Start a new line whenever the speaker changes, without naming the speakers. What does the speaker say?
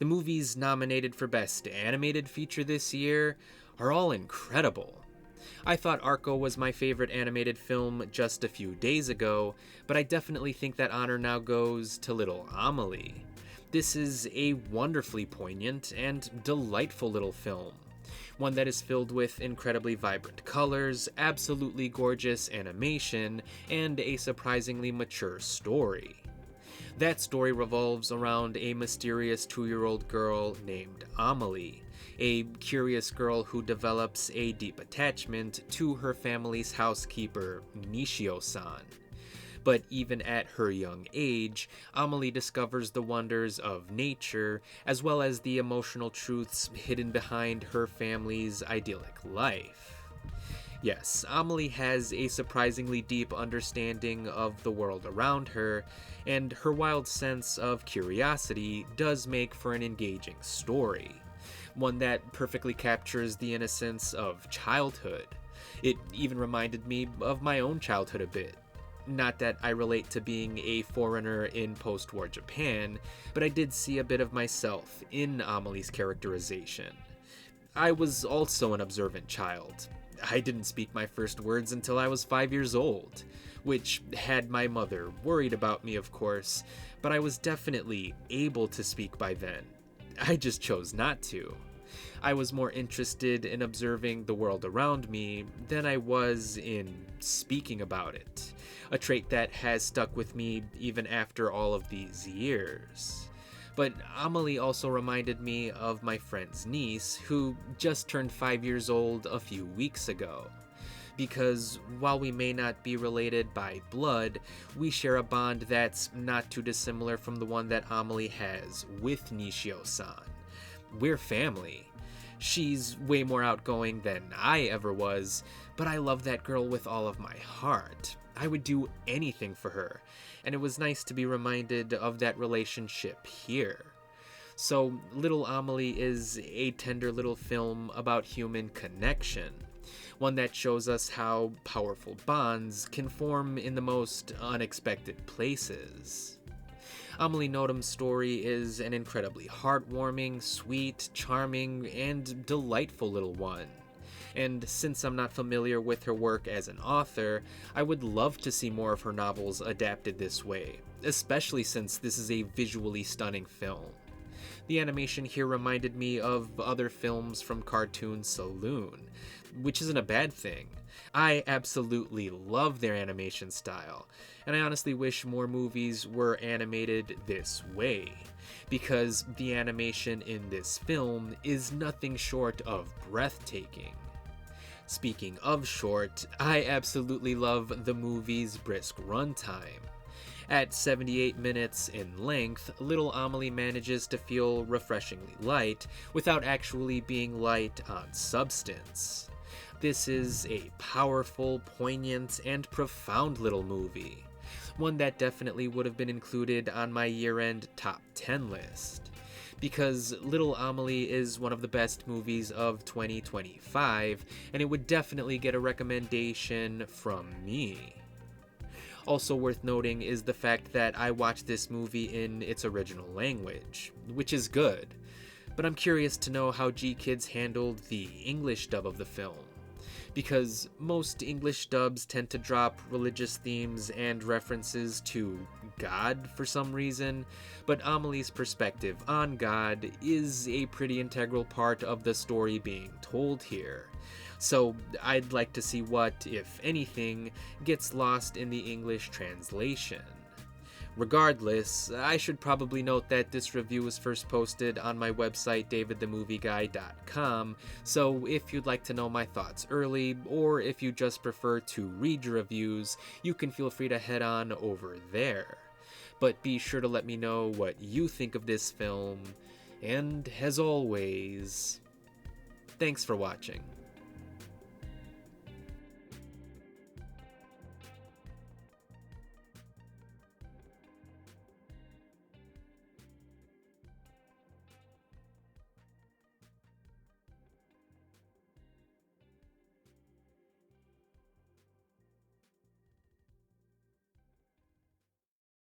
The movies nominated for Best Animated Feature this year are all incredible. I thought Arco was my favorite animated film just a few days ago, but I definitely think that honor now goes to Little Amélie. This is a wonderfully poignant and delightful little film. One that is filled with incredibly vibrant colors, absolutely gorgeous animation, and a surprisingly mature story. That story revolves around a mysterious 2-year-old girl named Amélie, a curious girl who develops a deep attachment to her family's housekeeper, Nishio-san. But even at her young age, Amélie discovers the wonders of nature, as well as the emotional truths hidden behind her family's idyllic life. Yes, Amélie has a surprisingly deep understanding of the world around her, and her wild sense of curiosity does make for an engaging story. One that perfectly captures the innocence of childhood. It even reminded me of my own childhood a bit. Not that I relate to being a foreigner in post-war Japan, but I did see a bit of myself in Amélie's characterization. I was also an observant child. I didn't speak my first words until I was 5 years old, which had my mother worried about me, of course, but I was definitely able to speak by then. I just chose not to. I was more interested in observing the world around me than I was in speaking about it, a trait that has stuck with me even after all of these years. But Amélie also reminded me of my friend's niece, who just turned 5 years old a few weeks ago. Because while we may not be related by blood, we share a bond that's not too dissimilar from the one that Amélie has with Nishio-san. We're family. She's way more outgoing than I ever was, but I love that girl with all of my heart. I would do anything for her, and it was nice to be reminded of that relationship here. So, Little Amélie is a tender little film about human connection, one that shows us how powerful bonds can form in the most unexpected places. Amélie Nothom's story is an incredibly heartwarming, sweet, charming, and delightful little one. And since I'm not familiar with her work as an author, I would love to see more of her novels adapted this way, especially since this is a visually stunning film. The animation here reminded me of other films from Cartoon Saloon, which isn't a bad thing. I absolutely love their animation style, and I honestly wish more movies were animated this way, because the animation in this film is nothing short of breathtaking. Speaking of short, I absolutely love the movie's brisk runtime. At 78 minutes in length, Little Amélie manages to feel refreshingly light without actually being light on substance. This is a powerful, poignant, and profound little movie. One that definitely would have been included on my year-end top 10 list. Because Little Amélie is one of the best movies of 2025, and it would definitely get a recommendation from me. Also worth noting is the fact that I watched this movie in its original language, which is good, but I'm curious to know how G-Kids handled the English dub of the film, because most English dubs tend to drop religious themes and references to God for some reason, but Amélie's perspective on God is a pretty integral part of the story being told here. So I'd like to see what, if anything, gets lost in the English translation. Regardless, I should probably note that this review was first posted on my website davidthemovieguy.com, so if you'd like to know my thoughts early, or if you just prefer to read your reviews, you can feel free to head on over there. But be sure to let me know what you think of this film, and as always, thanks for watching.